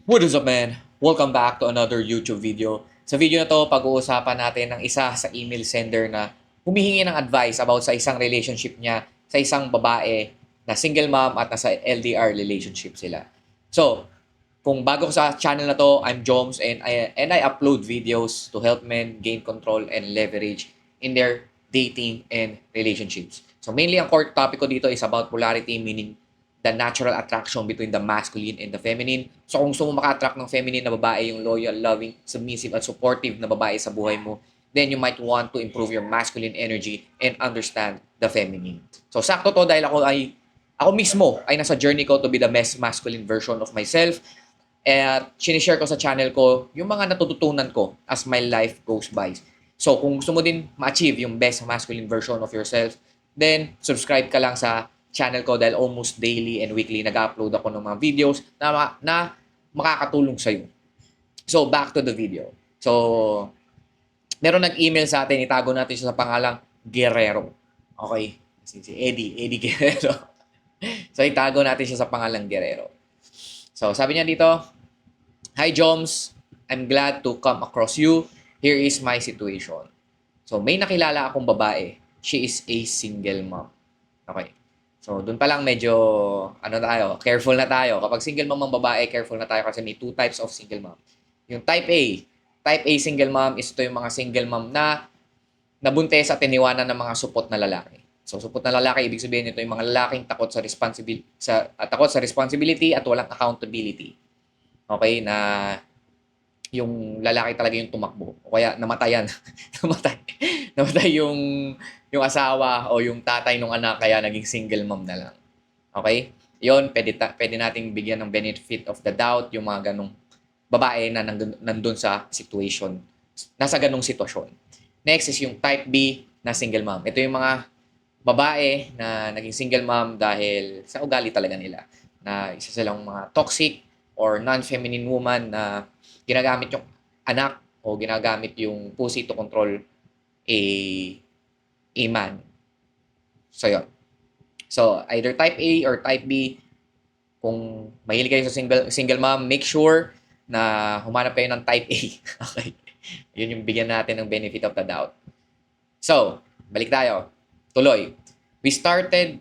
What is up, man? Welcome back to another YouTube video. Sa video na to, pag-uusapan natin ng isa sa email sender na humihingi ng advice about sa isang relationship niya sa isang babae na single mom at nasa LDR relationship sila. So, kung bago ka sa channel na to, I'm Joms and I upload videos to help men gain control and leverage in their dating and relationships. So mainly ang core topic ko dito is about polarity, meaning the natural attraction between the masculine and the feminine. So kung gusto mo maka-attract ng feminine na babae, yung loyal, loving, submissive, at supportive na babae sa buhay mo, then you might want to improve your masculine energy and understand the feminine. So sakto to dahil ako mismo ay nasa journey ko to be the best masculine version of myself. At sinishare ko sa channel ko yung mga natututunan ko as my life goes by. So kung gusto mo din ma-achieve yung best masculine version of yourself, then subscribe ka lang sa channel ko dahil almost daily and weekly nag-upload ako ng mga videos na makakatulong sa'yo. So back to the video. So meron nag-email sa atin, itago natin siya sa pangalang Guerrero. Okay? Si Eddie Guerrero. So itago natin siya sa pangalang Guerrero. So sabi niya dito, "Hi Joms, I'm glad to come across you. Here is my situation. So may nakilala akong babae. She is a single mom." Okay. So doon pa lang medyo careful na tayo. Kapag single mom ang babae, careful na tayo kasi may two types of single mom. Yung type A. Type A single mom is ito yung mga single mom na nabuntis at iniwanan ng mga supot na lalaki. So supot na lalaki, ibig sabihin nito yung mga lalaking takot sa responsibility at walang accountability. Okay, na yung lalaki talaga yung tumakbo o kaya namatayan. namatay yung asawa o yung tatay ng anak kaya naging single mom na lang. Okay? Yon, pwede nating bigyan ng benefit of the doubt yung mga ganong babae na nandun sa situation, nasa ganong sitwasyon. Next is yung type B na single mom. Ito yung mga babae na naging single mom dahil sa ugali talaga nila. Na isa silang mga toxic or non-feminine woman na ginagamit yung anak o ginagamit yung pussy to control a man. So, yun. So, either type A or type B, kung mahilig kayo sa single mom, make sure na humanap kayo ng type A. Okay? Yun yung bigyan natin ng benefit of the doubt. So, balik tayo. Tuloy. We started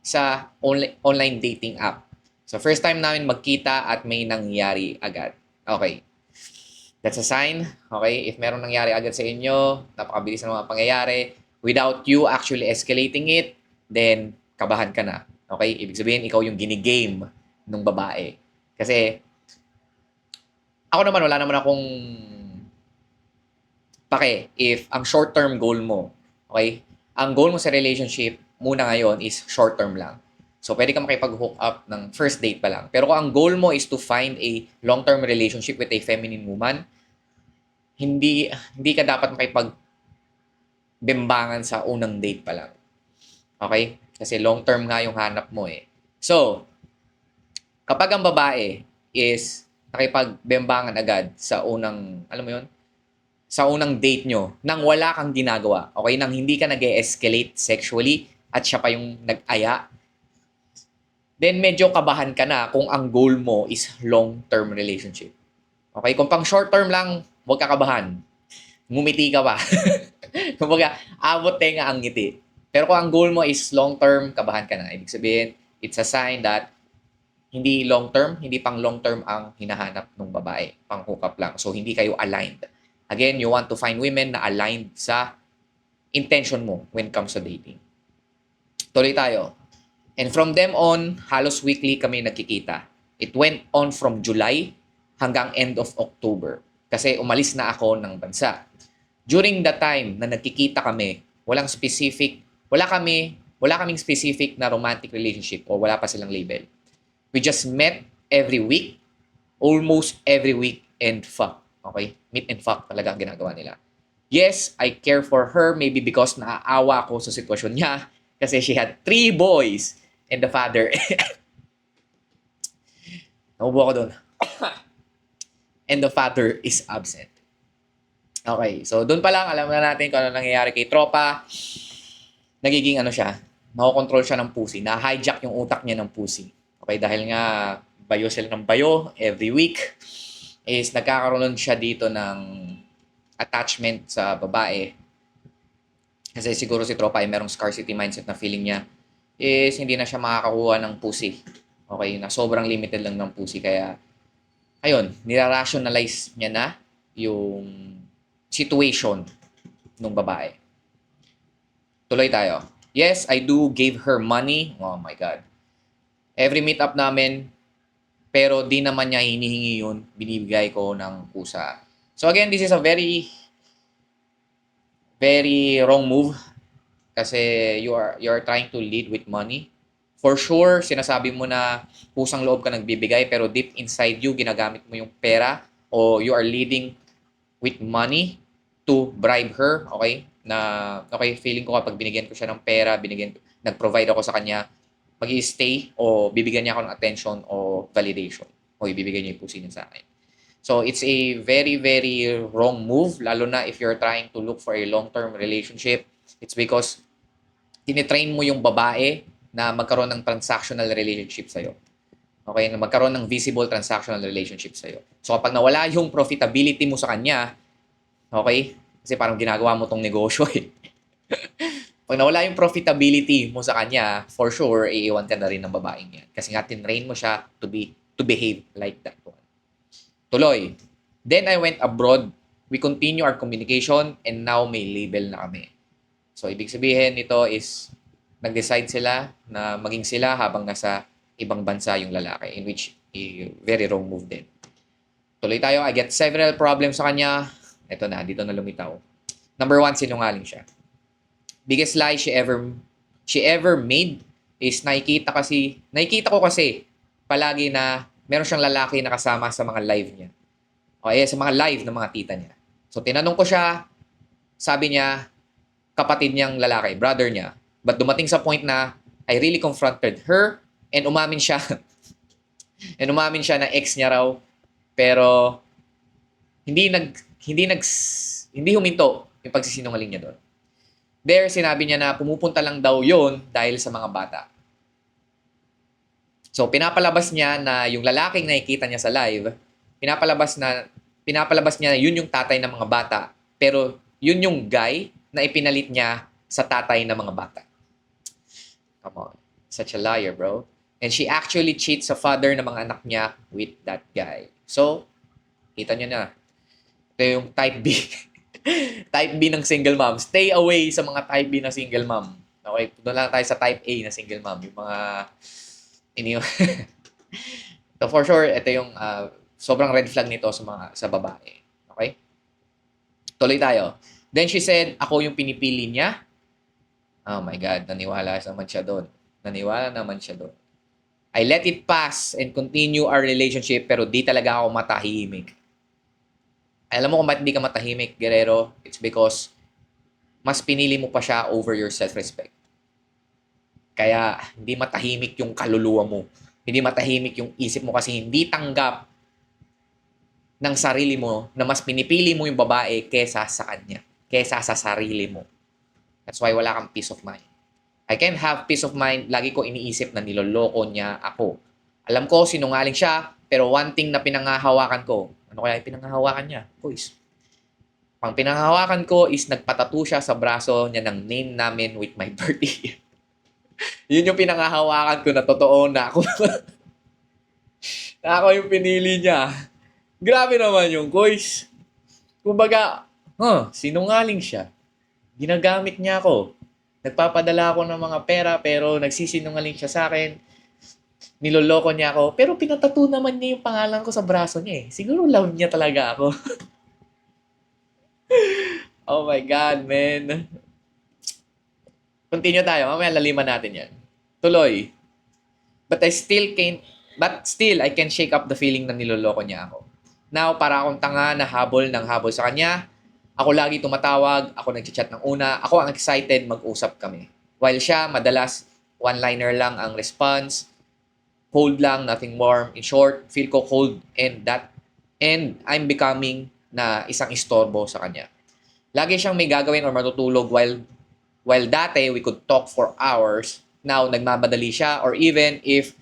sa online dating app. So, first time namin magkita at may nangyari agad. Okay. That's a sign. Okay. If meron nangyari agad sa inyo, napakabilis ng mga pangyayari, without you actually escalating it, then kabahan ka na. Okay. Ibig sabihin, ikaw yung ginigame ng babae. Kasi, ako naman, wala naman akong pake if ang short-term goal mo, okay, ang goal mo sa relationship muna ngayon is short-term lang. So, pwede ka makipag-hook up ng first date pa lang. Pero kung ang goal mo is to find a long-term relationship with a feminine woman, hindi ka dapat makipag-bembangan sa unang date pa lang. Okay? Kasi long-term nga yung hanap mo eh. So, kapag ang babae is nakipag-bembangan agad sa unang, alam mo yun, sa unang date nyo, nang wala kang ginagawa, okay, nang hindi ka nag-escalate sexually, at siya pa yung nag-aya, then medyo kabahan ka na kung ang goal mo is long-term relationship. Okay? Kung pang short-term lang, huwag ka kabahan. Ngumiti ka pa. Kumbaga, abot tenga ang ngiti. Pero kung ang goal mo is long-term, kabahan ka na. Ibig sabihin, it's a sign that hindi long-term, hindi pang long-term ang hinahanap ng babae. Pang hook-up lang. So, hindi kayo aligned. Again, you want to find women na aligned sa intention mo when it comes to dating. Tuloy tayo. And from them on, halos weekly kami nagkikita. It went on from July hanggang end of October. Kasi umalis na ako ng bansa. During the time na nagkikita kami, wala kaming specific na romantic relationship o wala pa silang label. We just met every week, almost every week, and fuck. Okay? Meet and fuck talaga ang ginagawa nila. Yes, I care for her maybe because naaawa ako sa sitwasyon niya kasi she had 3 boys and the father. Naubo ako doon. And the father is absent. Okay, so doon pa lang alam na natin kung ano nangyayari kay tropa. Nagiging nakokontrol siya ng pussy. Na-hijack yung utak niya ng pussy. Okay, dahil nga bayo sila ng bayo every week, is nagkakaroon siya dito ng attachment sa babae. Kasi siguro si Tropa ay merong scarcity mindset na feeling niya is hindi na siya makakakuha ng pussy. Okay, na sobrang limited lang ng pussy. Kaya, ayun, nira-rationalize niya na yung situation ng babae. Tuloy tayo. Yes, I do give her money. Oh my God. Every meet up namin, pero di naman niya hinihingi yun. Binibigay ko ng pusa. So again, this is a very, very wrong move. Kasi you are trying to lead with money. For sure, sinasabi mo na pusang loob ka nagbibigay, pero deep inside you, ginagamit mo yung pera o you are leading with money to bribe her, okay? Na, okay, feeling ko kapag binigyan ko siya ng pera, nag-provide ako sa kanya, mag-i-stay o bibigyan niya ako ng attention o validation o ibibigay niya yung pusi niya sa akin. So, it's a very, very wrong move, lalo na if you're trying to look for a long-term relationship. It's because tinitrain mo yung babae na magkaroon ng transactional relationship sa'yo. Okay? Na magkaroon ng visible transactional relationship sa'yo. So, kapag nawala yung profitability mo sa kanya, okay? Kasi parang ginagawa mo tong negosyo eh. Pag nawala yung profitability mo sa kanya, for sure, iiwan ka na rin ng babaeng yan. Kasi nga, tinrain mo siya to behave like that one. Tuloy. Then I went abroad. We continue our communication and now may label na kami. So, ibig sabihin nito is nag-decide sila na maging sila habang nasa ibang bansa yung lalaki, in which a very wrong move din. Tuloy tayo. I get several problems sa kanya. Ito na, dito na lumitaw. Number 1, sinungaling siya. Biggest lie she ever made is nakikita ko kasi palagi na meron siyang lalaki na kasama sa mga live niya. O sa mga live ng mga tita niya. So, tinanong ko siya, sabi niya, kapatid niyang lalaki, brother niya. But dumating sa point na I really confronted her and umamin siya. And umamin siya na ex niya raw. Pero hindi huminto yung pagsisinungaling niya doon. There, sinabi niya na pumupunta lang daw yon dahil sa mga bata. So, pinapalabas niya na yung lalaking nakikita niya sa live, pinapalabas niya na yun yung tatay ng mga bata. Pero yun yung guy na ipinalit niya sa tatay ng mga bata. Come on. Such a liar, bro. And she actually cheats sa father ng mga anak niya with that guy. So, kita niyo na. Ito yung type B. Type B ng single mom. Stay away sa mga type B na single mom. Okay? Doon lang tayo sa type A na single mom. Yung mga so for sure, ito yung sobrang red flag nito sa babae. Okay? Tuloy tayo. Then she said, ako yung pinipili niya. Oh my God, naniwala naman siya doon. I let it pass and continue our relationship pero di talaga ako matahimik. Alam mo kung ba't hindi ka matahimik, Guerrero? It's because mas pinili mo pa siya over your self-respect. Kaya hindi matahimik yung kaluluwa mo. Hindi matahimik yung isip mo kasi hindi tanggap ng sarili mo na mas pinipili mo yung babae kesa sa kanya. Kesa sa sarili mo. That's why wala kang peace of mind. I can't have peace of mind. Lagi ko iniisip na niloloko niya ako. Alam ko, sinungaling siya, pero one thing na pinanghahawakan ko. Ano kaya yung pinanghahawakan niya? Boys. Pang pinanghahawakan ko is nagpatato siya sa braso niya ng name namin with my birthday. Yun yung pinanghahawakan ko na totoo na ako. Na ako yung pinili niya. Grabe naman yung guys. Kumbaga, sinungaling siya. Ginagamit niya ako. Nagpapadala ako ng mga pera pero nagsisinungaling siya sa akin. Niloloko niya ako. Pero pinatato naman niya yung pangalan ko sa braso niya eh. Siguro love niya talaga ako. Oh my God, man. Continue tayo. Mamaya laliman natin yan. Tuloy. But still, I can shake up the feeling na niloloko niya ako. Now, para akong tanga na habol sa kanya. Ako lagi tumatawag, ako nag-chat ng una, ako ang excited, mag-usap kami. While siya, madalas, one-liner lang ang response, cold lang, nothing warm. In short, feel ko cold and I'm becoming na isang istorbo sa kanya. Lagi siyang may gagawin or matutulog while dati we could talk for hours, now nagmamadali siya or even if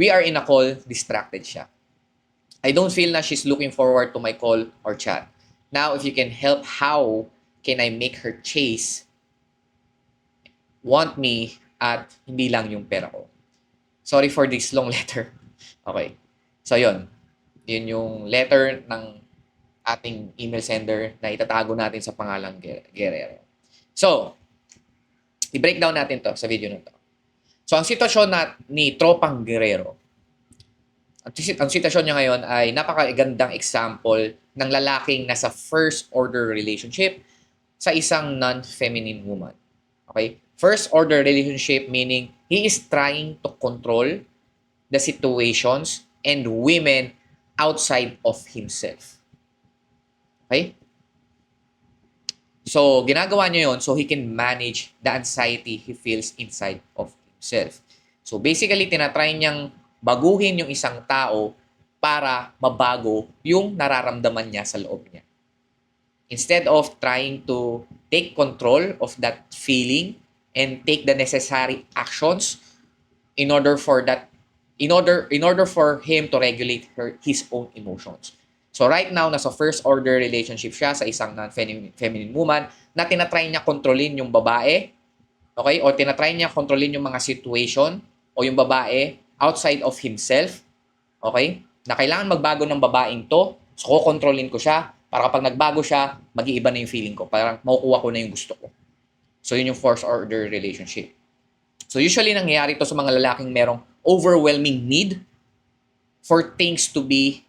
we are in a call, distracted siya. I don't feel na she's looking forward to my call or chat. Now, if you can help, how can I make her chase, want me, at hindi lang yung pera ko? Sorry for this long letter. Okay. So, yun. Yun yung letter ng ating email sender na itatago natin sa pangalang Guerrero. So, i-breakdown natin to sa video na to. So, ang sitwasyon ni Tropang Guerrero, ang sitwasyon niya ngayon ay napakagandang example ng lalaking nasa first order relationship sa isang non-feminine woman. Okay? First order relationship meaning he is trying to control the situations and women outside of himself. Okay? So, ginagawa niya yon so he can manage the anxiety he feels inside of himself. So, basically, tinatry niyang baguhin yung isang tao para mabago yung nararamdaman niya sa loob niya. Instead of trying to take control of that feeling and take the necessary actions in order for him to regulate his own emotions. So right now, nasa first order relationship siya sa isang non-feminine woman na tinatry niya kontrolin yung babae, okay? O tinatry niya kontrolin yung mga situation o yung babae outside of himself, okay? Na kailangan magbago ng babaeng to, so kukontrolin ko siya para kapag nagbago siya, mag-iiba na yung feeling ko. Parang makukuha ko na yung gusto ko. So yun yung first order relationship. So usually nangyayari to sa mga lalaking merong overwhelming need for things to be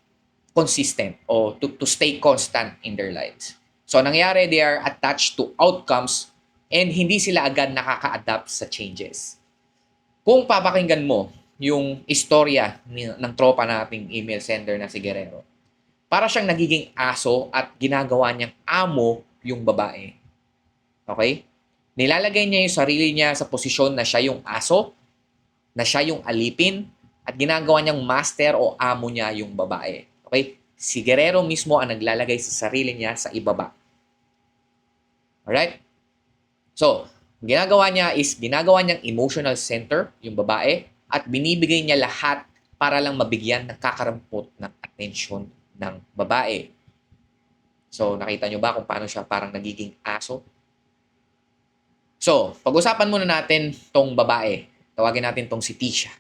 consistent o to stay constant in their lives. So nangyayari, they are attached to outcomes and hindi sila agad nakaka-adapt sa changes. Kung papakinggan mo yung istorya ng tropa nating email sender na si Guerrero, para siyang nagiging aso at ginagawa niyang amo yung babae. Okay? Nilalagay niya yung sarili niya sa posisyon na siya yung aso, na siya yung alipin, at ginagawa niyang master o amo niya yung babae. Okay? Si Guerrero mismo ang naglalagay sa sarili niya sa ibaba. Alright? So, ginagawa niya is ginagawa niyang emotional center yung babae at binibigay niya lahat para lang mabigyan ng kakarampot ng atensyon ng babae. So, nakita niyo ba kung paano siya parang nagiging aso? So, pag-usapan muna natin tong babae. Tawagin natin tong si Tisha.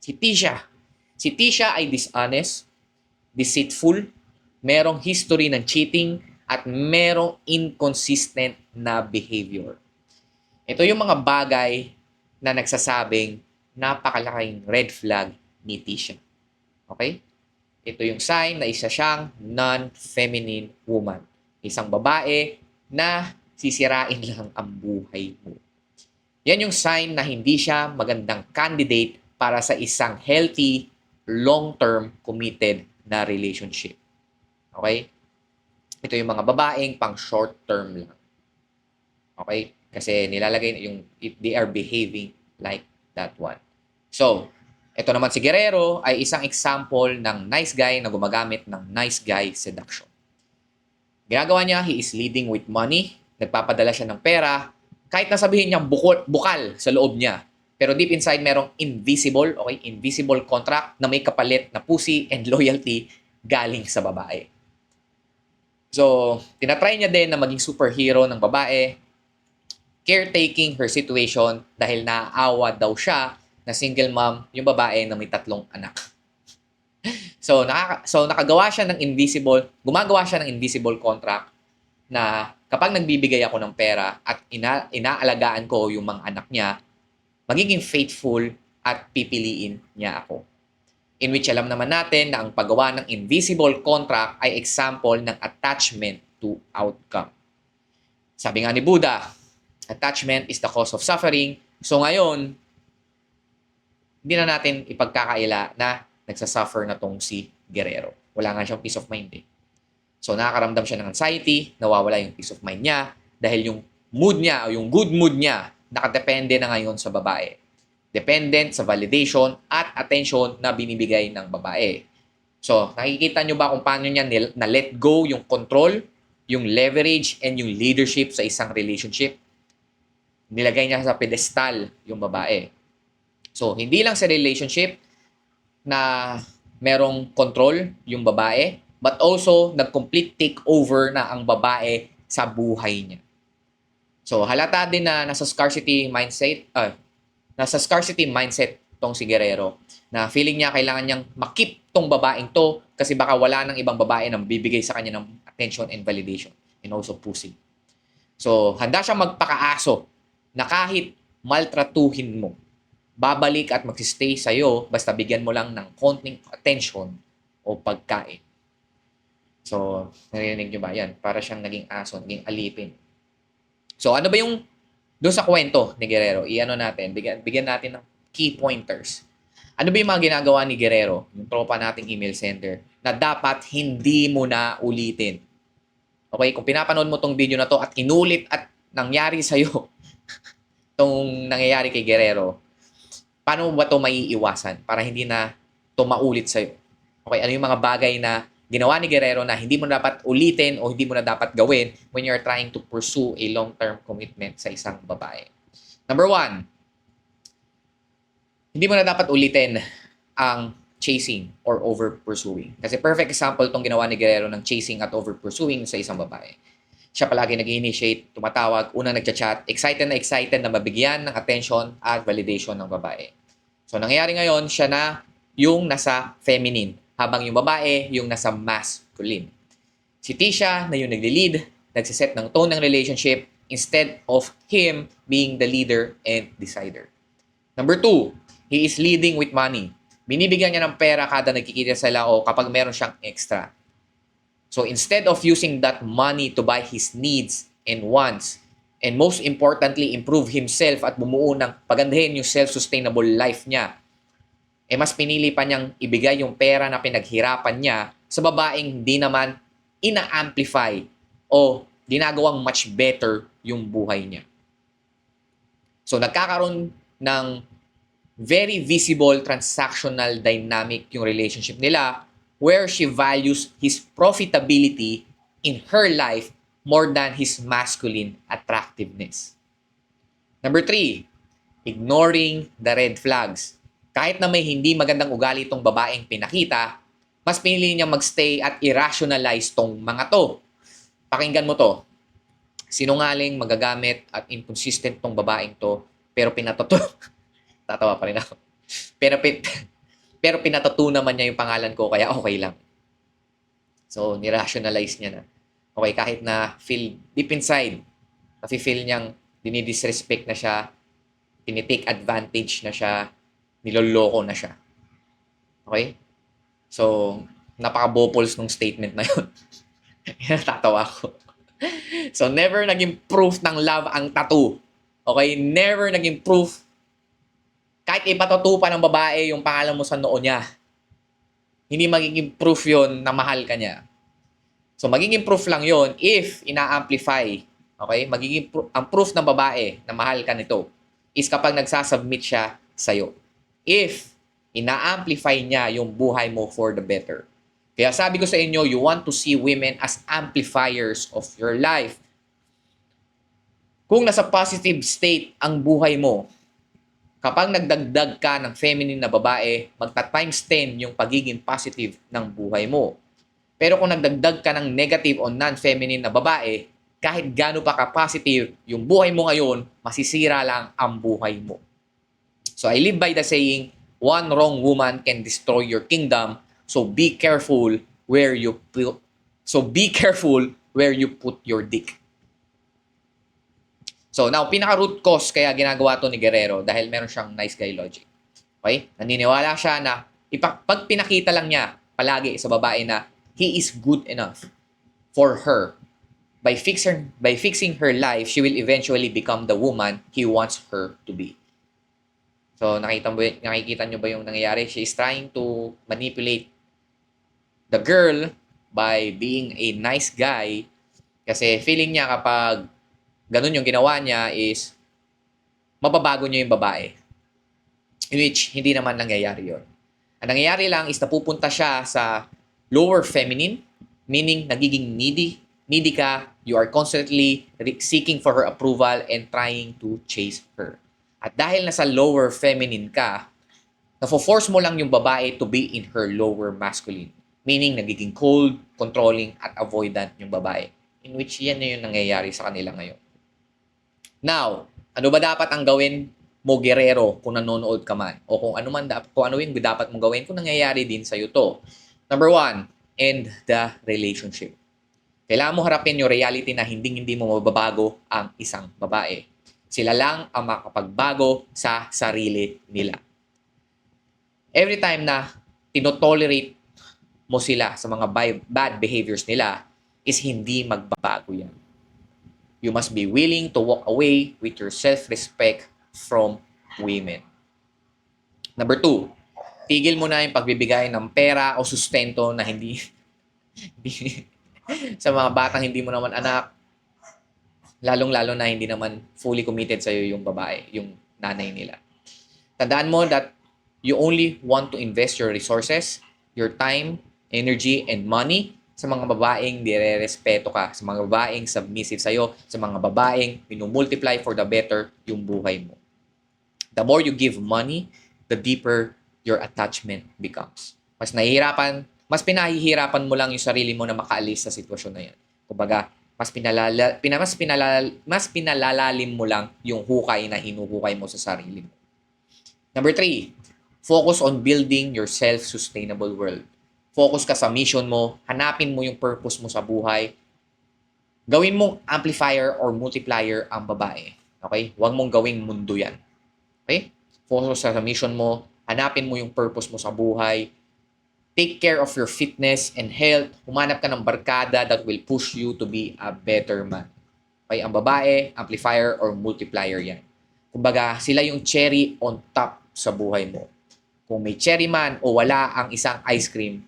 Si Tisha ay dishonest, deceitful, merong history ng cheating, at merong inconsistent na behavior. Ito yung mga bagay na nagsasabing napakalaking red flag ni Tisha. Okay? Ito yung sign na isa siyang non-feminine woman. Isang babae na sisirain lang ang buhay mo. Yan yung sign na hindi siya magandang candidate para sa isang healthy, long-term, committed na relationship. Okay? Ito yung mga babaeng pang short-term lang. Okay? Kasi nilalagay yung they are behaving like that one. So, ito naman si Guerrero ay isang example ng nice guy na gumagamit ng nice guy seduction. Ginagawa niya, he is leading with money, nagpapadala siya ng pera, kahit nasabihin niyang bukal sa loob niya. Pero deep inside, merong invisible, okay, invisible contract na may kapalit na pussy and loyalty galing sa babae. So, tinatry niya din na maging superhero ng babae, caretaking her situation dahil naaawa daw siya na single mom yung babae na may 3 anak. So nakagawa siya ng gumagawa siya ng invisible contract na kapag nagbibigay ako ng pera at inaalagaan ko yung mga anak niya, magiging faithful at pipiliin niya ako. In which alam naman natin na ang paggawa ng invisible contract ay example ng attachment to outcome. Sabi nga ni Buddha, attachment is the cause of suffering. So ngayon, hindi na natin ipagkakaila na nagsasuffer na tong si Guerrero. Wala nga siyang peace of mind eh. So nakakaramdam siya ng anxiety, nawawala yung peace of mind niya dahil yung mood niya o yung good mood niya nakadepende na ngayon sa babae. Dependent sa validation at attention na binibigay ng babae. So nakikita nyo ba kung paano niya na-let go yung control, yung leverage, and yung leadership sa isang relationship? Nilagay niya sa pedestal yung babae. So, hindi lang sa relationship, na merong control yung babae, but also nag-complete takeover na ang babae sa buhay niya. So, halata din na nasa scarcity mindset tong si Guerrero na feeling niya kailangan niyang makip tong babaeng to kasi baka wala nang ibang babae na bibigay sa kanya ng attention and validation and also pussy. So, handa siyang magpakaaso na kahit maltratuhin mo, babalik at magsistay sa'yo basta bigyan mo lang ng konting attention o pagkain. So, narinig nyo ba yan? Para siyang naging aso, naging alipin. So, ano ba yung doon sa kwento ni Guerrero? Bigyan natin ng key pointers. Ano ba yung mga ginagawa ni Guerrero, yung tropa nating email sender, na dapat hindi mo na ulitin? Okay, kung pinapanood mo tong video na to at inulit at nangyari sa'yo tong nangyayari kay Guerrero, paano mo ba to maiiwasan para hindi na to maulit sa'yo? Okay, ano yung mga bagay na ginawa ni Guerrero na hindi mo na dapat ulitin o hindi mo na dapat gawin when you're trying to pursue a long-term commitment sa isang babae? Number 1, hindi mo na dapat ulitin ang chasing or over-pursuing. Kasi perfect example tong ginawa ni Guerrero ng chasing at over-pursuing sa isang babae. Siya palagi nag-initiate, tumatawag, unang nagchat-chat, excited na mabigyan ng attention at validation ng babae. So, nangyayari ngayon, siya na yung nasa feminine, habang yung babae yung nasa masculine. Si Tisha na yung nagli-lead, nagsiset ng tone ng relationship instead of him being the leader and decider. Number 2, he is leading with money. Binibigyan niya ng pera kada nagkikita sila o kapag meron siyang extra. So instead of using that money to buy his needs and wants, and most importantly, improve himself at bumuo ng pagandahin yung self-sustainable life niya, mas pinili pa niyang ibigay yung pera na pinaghirapan niya sa babaeng hindi naman ina-amplify o ginagawang much better yung buhay niya. So nagkakaroon ng very visible transactional dynamic yung relationship nila where she values his profitability in her life more than his masculine attractiveness. Number 3, ignoring the red flags. Kahit na may hindi magandang ugali itong babaeng pinakita, mas pinili niyang magstay at irrationalize tong mga to. Pakinggan mo to. Sinungaling, magagamit at inconsistent tong babaeng to, pero pinatoto. Tatawa pa rin ako. Pero pinatato naman niya yung pangalan ko, kaya okay lang. So, nirationalize niya na. Okay, kahit na feel deep inside, nafe-feel niyang dinidisrespect na siya, tinitake advantage na siya, niloloko na siya. Okay? So, napaka-bopols nung statement na yun. Tatawa ako. So, never naging proof ng love ang tattoo. Okay? Never naging proof. Kahit ipatattoo pa ng babae yung pangalan mo sa noo niya, hindi magiging proof yon na mahal ka niya. So, magiging proof lang yon if ina-amplify. Okay? Ang proof ng babae na mahal ka nito is kapag nagsasubmit siya sa'yo. If ina-amplify niya yung buhay mo for the better. Kaya sabi ko sa inyo, you want to see women as amplifiers of your life. Kung nasa positive state ang buhay mo, kapag nagdagdag ka ng feminine na babae, magta-times 10 yung pagiging positive ng buhay mo. Pero kung nagdagdag ka ng negative o non-feminine na babae, kahit gaano pa ka-positive, yung buhay mo ngayon, masisira lang ang buhay mo. So I live by the saying, one wrong woman can destroy your kingdom, so be careful where you put your dick. So now, pinaka-root cause kaya ginagawa to ni Guerrero dahil meron siyang nice guy logic. Okay? Naniniwala siya na pag pinakita lang niya palagi sa babae na he is good enough for her, by fixing her life, she will eventually become the woman he wants her to be. So nakikita niyo ba yung nangyayari? She is trying to manipulate the girl by being a nice guy kasi feeling niya kapag ganun yung ginawa niya is mababago niya yung babae. In which, hindi naman nangyayari yun. Ang nangyayari lang is napupunta siya sa lower feminine, meaning nagiging needy. Needy ka, you are constantly seeking for her approval and trying to chase her. At dahil nasa lower feminine ka, Nafo-force mo lang yung babae to be in her lower masculine. Meaning, nagiging cold, controlling, at avoidant yung babae. In which yan na yung nangyayari sa kanila ngayon. Now, ano ba dapat ang gawin mo, Guerrero, kung nanonood ka man? O kung ano yung dapat mong gawin kung nangyayari din sa'yo to? Number 1, end the relationship. Kailangan mo harapin yung reality na hindi mo mababago ang isang babae. Sila lang ang makapagbago sa sarili nila. Every time na tinotolerate mo sila sa mga bad behaviors nila, is hindi magbabago yan. You must be willing to walk away with your self-respect from women. Number 2, tigil mo na yung pagbibigay ng pera o sustento na hindi sa mga batang hindi mo naman anak, lalong-lalo na hindi naman fully committed sa'yo yung babae, yung nanay nila. Tandaan mo that you only want to invest your resources, your time, energy, and money sa mga babaeng nire-respeto ka, sa mga babaeng submissive sa'yo, sa mga babaeng minumultiply for the better yung buhay mo. The more you give money, the deeper your attachment becomes. Mas pinahihirapan mo lang yung sarili mo na makaalis sa sitwasyon na yan. Kumbaga, mas pinalalalim mo lang yung hukay na hinuhukay mo sa sarili mo. Number 3, focus on building your self-sustainable world. Focus ka sa mission mo, hanapin mo yung purpose mo sa buhay. Gawin mong amplifier or multiplier ang babae. Okay? Huwag mong gawing mundo yan. Okay? Focus ka sa mission mo, hanapin mo yung purpose mo sa buhay. Take care of your fitness and health. Humanap ka ng barkada that will push you to be a better man. Okay? Ang babae, amplifier or multiplier yan. Kumbaga, sila yung cherry on top sa buhay mo. Kung may cherry man o wala ang isang ice cream,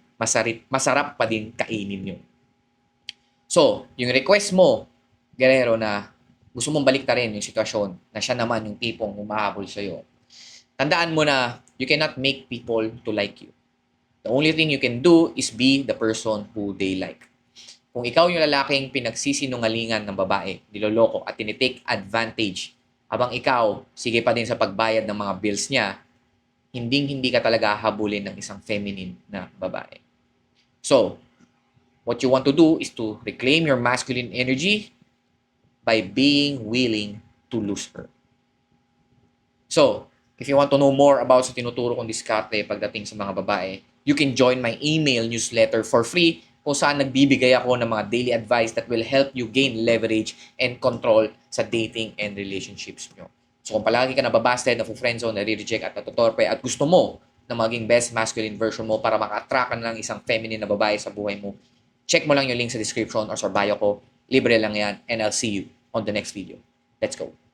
masarap pa din kainin yun. So, yung request mo, Guerrero, na gusto mong baliktarin yung sitwasyon na siya naman yung tipong humahabol sa'yo, tandaan mo na you cannot make people to like you. The only thing you can do is be the person who they like. Kung ikaw yung lalaking pinagsisinungalingan ng babae, niloloko at tinitake advantage, habang ikaw, sige pa din sa pagbayad ng mga bills niya, hindi ka talaga habulin ng isang feminine na babae. So, what you want to do is to reclaim your masculine energy by being willing to lose her. So, if you want to know more about sa tinuturo kong diskarte pagdating sa mga babae, you can join my email newsletter for free kung saan nagbibigay ako ng mga daily advice that will help you gain leverage and control sa dating and relationships nyo. So kung palagi ka nababasted, na-friendzone, nare-reject at natutorpe at gusto mo na maging best masculine version mo para maka-attract ka ng isang feminine na babae sa buhay mo, check mo lang yung link sa description or sa bio ko. Libre lang yan and I'll see you on the next video. Let's go!